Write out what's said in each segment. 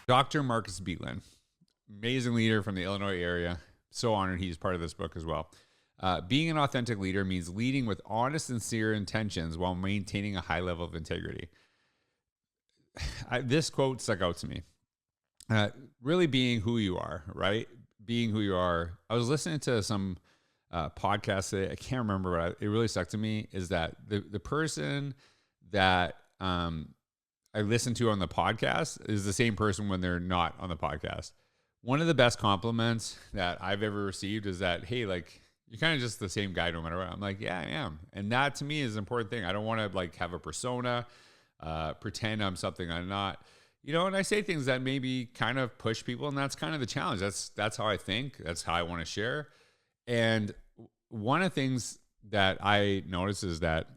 Dr. Marcus Belin, amazing leader from the Illinois area. So honored he's part of this book as well. Being an authentic leader means leading with honest, sincere intentions while maintaining a high level of integrity. This quote stuck out to me. Really being who you are, right? Being who you are. I was listening to some podcast today. I can't remember, but it really stuck to me is that the person that I listen to on the podcast is the same person when they're not on the podcast. One of the best compliments that I've ever received is that, hey, like, you're kind of just the same guy no matter what. I'm like, yeah, I am. And that to me is an important thing. I don't want to like have a persona, pretend I'm something I'm not. You know, and I say things that maybe kind of push people, and that's kind of the challenge. That's how I think. That's how I want to share. And one of the things that I notice is that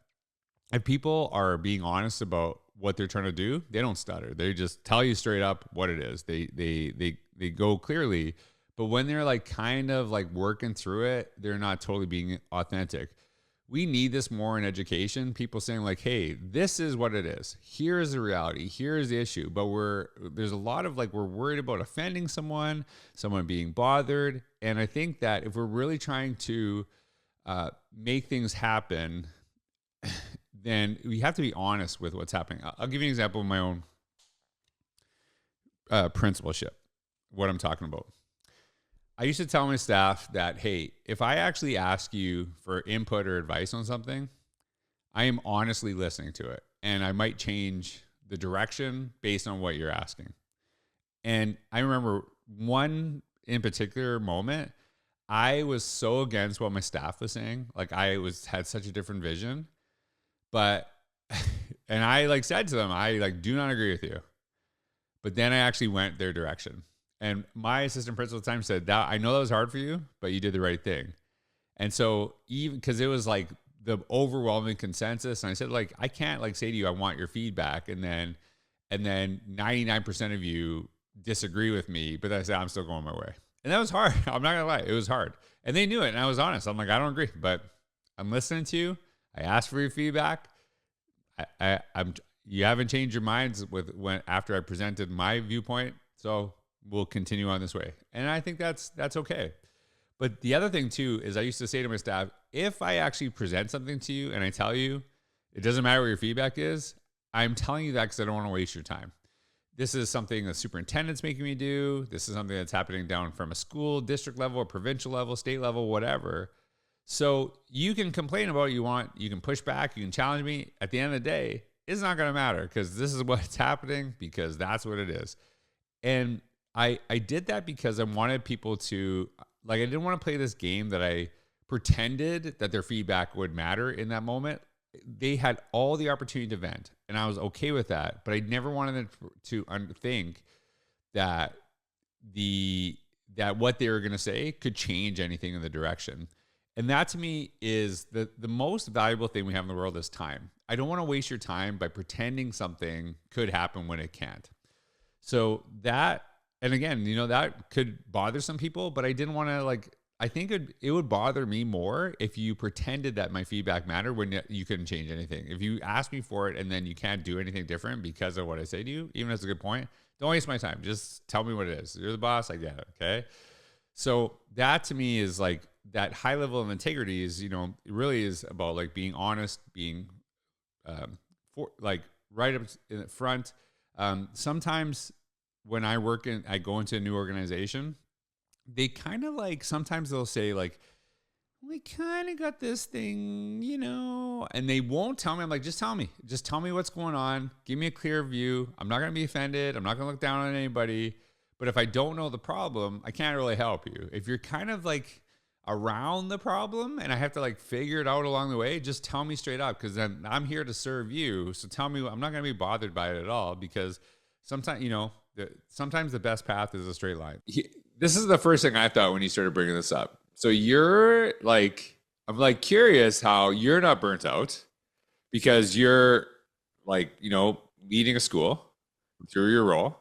if people are being honest about what they're trying to do, they don't stutter. They just tell you straight up what it is. They go clearly. But when they're like kind of like working through it, they're not totally being authentic. We need this more in education. People saying like, hey, this is what it is. Here's the reality. Here's the issue. But there's a lot of like, we're worried about offending someone being bothered. And I think that if we're really trying to make things happen, then we have to be honest with what's happening. I'll give you an example of my own principalship, what I'm talking about. I used to tell my staff that, hey, if I actually ask you for input or advice on something, I am honestly listening to it. And I might change the direction based on what you're asking. And I remember one in particular moment, I was so against what my staff was saying. Like had such a different vision. But, and I like said to them, I like do not agree with you. But then I actually went their direction. And my assistant principal at the time said, that I know that was hard for you, but you did the right thing. And so even because it was like the overwhelming consensus, and I said, like, I can't like say to you, I want your feedback. And then 99% of you disagree with me, but I said, I'm still going my way. And that was hard. I'm not gonna lie. It was hard. And they knew it. And I was honest. I'm like, I don't agree, but I'm listening to you. I asked for your feedback. You haven't changed your minds after I presented my viewpoint. So we'll continue on this way. And I think that's okay. But the other thing too, is I used to say to my staff, if I actually present something to you and I tell you, it doesn't matter what your feedback is, I'm telling you that because I don't want to waste your time. This is something the superintendent's making me do. This is something that's happening down from a school, district level, or provincial level, state level, whatever. So you can complain about what you want. You can push back. You can challenge me. At the end of the day, it's not going to matter because this is what's happening because that's what it is. And I did that because I wanted people to, like, I didn't want to play this game that I pretended that their feedback would matter in that moment. They had all the opportunity to vent, and I was okay with that. But I never wanted them to think that what they were going to say could change anything in the direction. And that to me is the most valuable thing we have in the world is time. I don't want to waste your time by pretending something could happen when it can't. So that, and again, you know, that could bother some people, but I didn't want to I think it would bother me more if you pretended that my feedback mattered when you couldn't change anything. If you ask me for it and then you can't do anything different because of what I say to you, even if it's a good point, don't waste my time. Just tell me what it is. You're the boss. I get it. Okay. So that to me is like that high level of integrity is, you know, it really is about like being honest, being right up in the front. Sometimes when I go into a new organization, they kind of like, sometimes they'll say like, we kind of got this thing, you know, and they won't tell me. I'm like, just tell me what's going on. Give me a clear view. I'm not going to be offended. I'm not going to look down on anybody. But if I don't know the problem, I can't really help you. If you're kind of like around the problem and I have to like figure it out along the way, just tell me straight up, because then I'm here to serve you. So tell me, I'm not going to be bothered by it at all, because sometimes, you know, sometimes the best path is a straight line. This is the first thing I thought when you started bringing this up. So you're like, I'm like curious how you're not burnt out, because you're like, you know, leading a school through your role.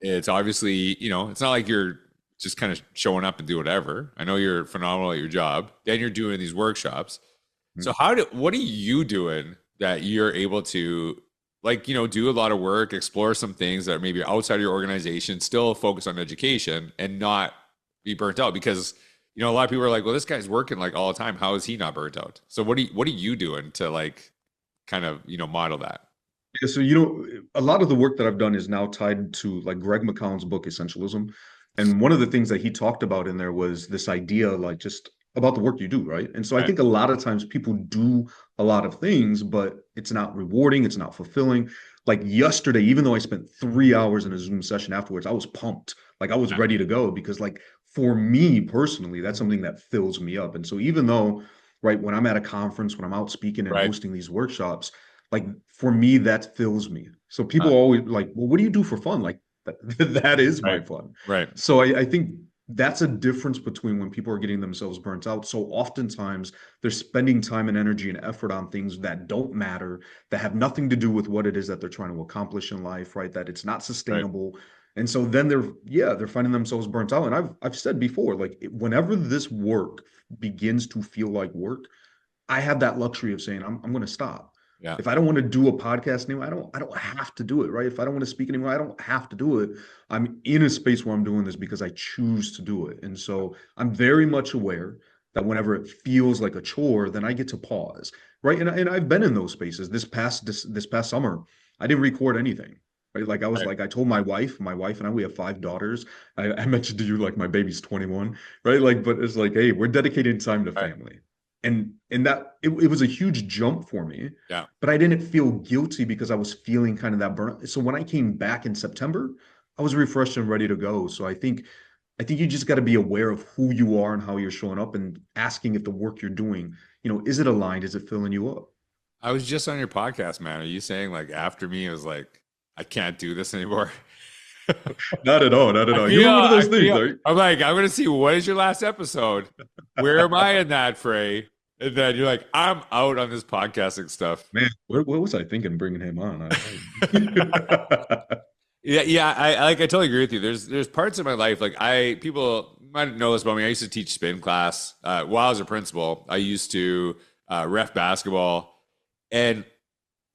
It's obviously, you know, it's not like you're just kind of showing up and do whatever. I know you're phenomenal at your job. Then you're doing these workshops. So what are you doing that you're able to like, do a lot of work, explore some things that are maybe outside of your organization, still focus on education and not be burnt out? Because, a lot of people are like, well, this guy's working like all the time. How is he not burnt out? So what are you doing to like kind of, model that? Yeah, so a lot of the work that I've done is now tied to like Greg McCown's book Essentialism. And one of the things that he talked about in there was this idea like just about the work you do, right? And so I Right. think a lot of times people do a lot of things, but it's not rewarding, it's not fulfilling. Like yesterday, even though I spent 3 hours in a Zoom session afterwards, I was pumped. Like I was Yeah. ready to go because like for me personally, that's something that fills me up. And so even though, right, when I'm at a conference, when I'm out speaking and Right. hosting these workshops, like for me, that fills me. So Uh, people always like, well, what do you do for fun? Like that, that is my right. fun. Right. So I think that's a difference between when people are getting themselves burnt out. So oftentimes they're spending time and energy and effort on things that don't matter, that have nothing to do with what it is that they're trying to accomplish in life, right? That it's not Right. sustainable. And so then they're finding themselves burnt out. And I've said before, like whenever this work begins to feel like work, I have that luxury of saying I'm going to stop. Yeah. If I don't want to do a podcast anymore, I don't have to do it, right? If I don't want to speak anymore, I don't have to do it. I'm in a space where I'm doing this because I choose to do it. And so I'm very much aware that whenever it feels like a chore, then I get to pause, right? And I've been in those spaces. This past summer, I didn't record anything. Right. Like I was Right. like, I told my wife and I, we have 5 daughters. I mentioned to you like my baby's 21, right? Like, but it's like, hey, we're dedicating time to Right. family and that it was a huge jump for me, Yeah. but I didn't feel guilty because I was feeling kind of that burn. So when I came back in September, I was refreshed and ready to go. So I think you just got to be aware of who you are and how you're showing up and asking if the work you're doing, is it aligned? Is it filling you up? I was just on your podcast, man. Are you saying like after me, it was like, I can't do this anymore? Not at all, not at all. Feel, You're one of I those things, feel, right? I'm like, I'm gonna see what is your last episode? Where am I in that fray? And then you're like, I'm out on this podcasting stuff. Man, what was I thinking bringing him on? Yeah, yeah, I totally agree with you. There's parts of my life like people might know this about me. I used to teach spin class while I was a principal. I used to ref basketball, and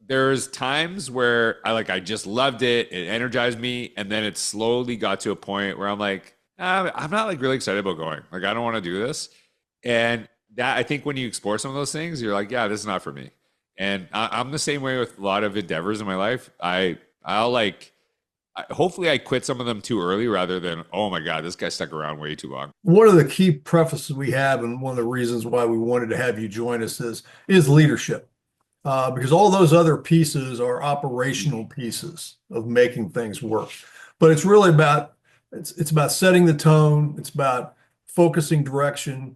there's times where I just loved it. It energized me, and then it slowly got to a point where I'm like, I'm not like really excited about going. Like I don't want to do this, and that I think when you explore some of those things, you're like, yeah, this is not for me. And I'm the same way with a lot of endeavors in my life. I'll like hopefully I quit some of them too early rather than, oh my God, this guy stuck around way too long. One of the key prefaces we have, and one of the reasons why we wanted to have you join us is leadership, because all those other pieces are operational pieces of making things work. But it's really about it's about setting the tone. It's about focusing direction.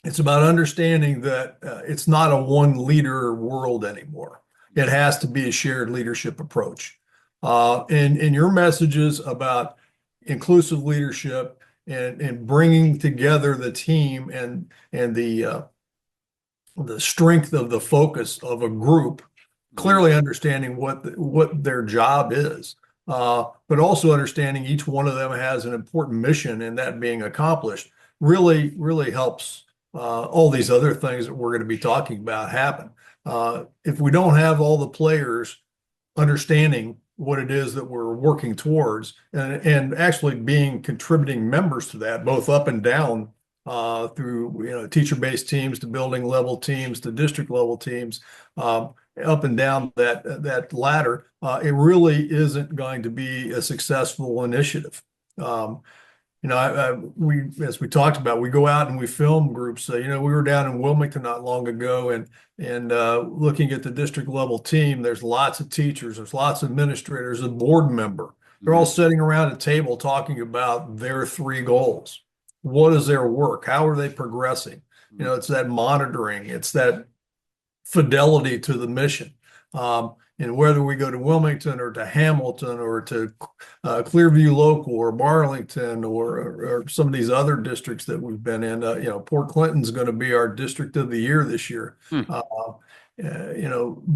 It's about understanding that it's not a one leader world anymore. It has to be a shared leadership approach. And your messages about inclusive leadership and bringing together the team and the strength of the focus of a group, clearly understanding what their job is, but also understanding each one of them has an important mission and that being accomplished really helps all these other things that we're going to be talking about happen. If we don't have all the players understanding what it is that we're working towards and actually being contributing members to that, both up and down through teacher-based teams to building level teams to district level teams, up and down that ladder, it really isn't going to be a successful initiative. We, as we talked about, we go out and we film groups. We were down in Wilmington not long ago, and looking at the district level team. There's lots of teachers, there's lots of administrators, a board member. They're all sitting around a table talking about their 3 goals. What is their work? How are they progressing? It's that monitoring. It's that fidelity to the mission. And whether we go to Wilmington or to Hamilton or to Clearview Local or Marlington or some of these other districts that we've been in, Port Clinton's going to be our district of the year this year. The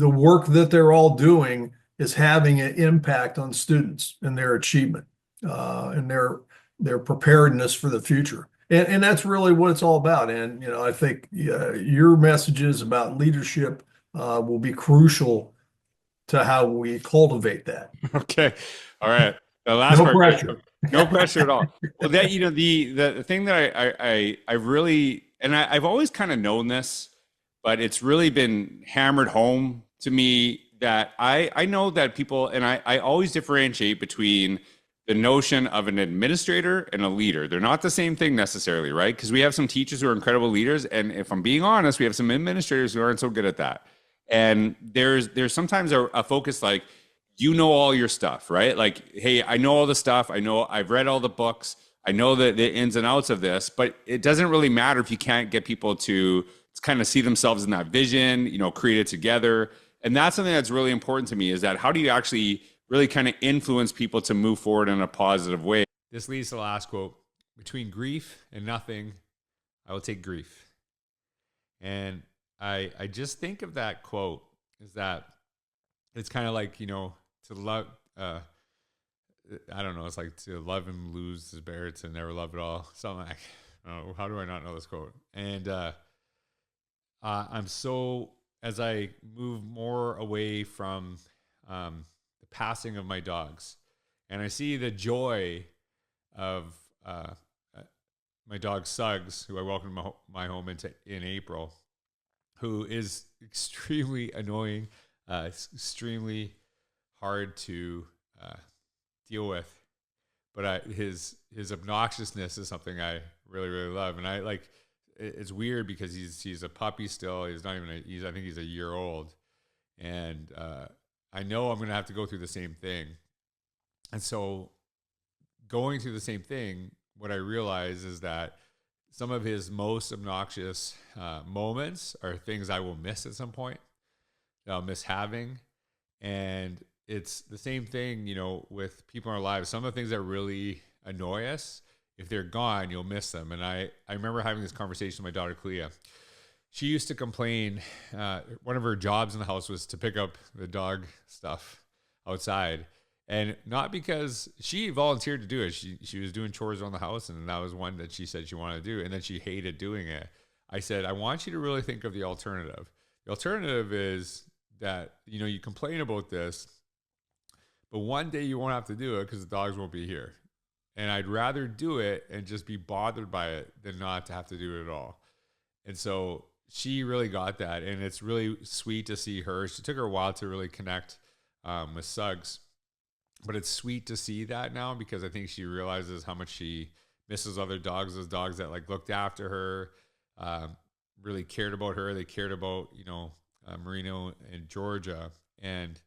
work that they're all doing is having an impact on students and their achievement and their preparedness for the future. And that's really what it's all about. And, I think your messages about leadership will be crucial to how we cultivate that. Okay. All right. The last No part, pressure. no pressure at all. Well, that, you know, the thing that I really, and I've always kind of known this, but it's really been hammered home to me that I know that people, and I always differentiate between the notion of an administrator and a leader. They're not the same thing necessarily, right? Because we have some teachers who are incredible leaders, and if I'm being honest, we have some administrators who aren't so good at that. And there's sometimes a focus like, you know all your stuff, right? Like, hey, I know all the stuff. I know I've read all the books. I know the ins and outs of this, but it doesn't really matter if you can't get people to kind of see themselves in that vision, you know, create it together. And that's something that's really important to me, is that how do you actually really kind of influence people to move forward in a positive way? This leads to the last quote: between grief and nothing, I will take grief. And I just think of that quote is that it's kind of like, you know, to love, I don't know, it's like to love and lose is better to never love at all. Something like, oh, how do I not know this quote? And I'm so, as I move more away from the passing of my dogs, and I see the joy of my dog Suggs, who I welcomed my home in April, who is extremely annoying, extremely hard to deal with, but his obnoxiousness is something I really, really love. And I like, it's weird because he's a puppy still. He's not even I think he's a year old, and I know I'm gonna have to go through the same thing. And so going through the same thing, what I realize is that some of his most obnoxious moments are things I will miss at some point, that I'll miss having. And it's the same thing, you know, with people in our lives. Some of the things that really annoy us, if they're gone, you'll miss them. And I remember having this conversation with my daughter, Clea. She used to complain, one of her jobs in the house was to pick up the dog stuff outside. And not because she volunteered to do it. She was doing chores around the house, and that was one that she said she wanted to do. And then she hated doing it. I said, I want you to really think of the alternative. The alternative is that, you know, you complain about this, but one day you won't have to do it because the dogs won't be here. And I'd rather do it and just be bothered by it than not to have to do it at all. And so she really got that. And it's really sweet to see her. It took her a while to really connect with Suggs. But it's sweet to see that now, because I think she realizes how much she misses other dogs, those dogs that like looked after her, really cared about her. They cared about, you know, Marino and Georgia. And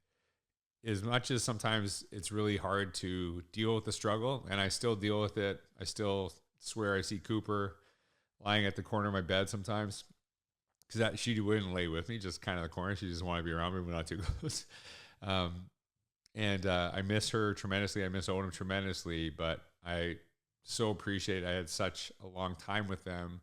as much as sometimes it's really hard to deal with the struggle, and I still deal with it, I still swear I see Cooper lying at the corner of my bed sometimes, because she wouldn't lay with me, just kind of the corner. She just wanted to be around me, but not too close. And I miss her tremendously. I miss Odom tremendously, but I so appreciate I had such a long time with them.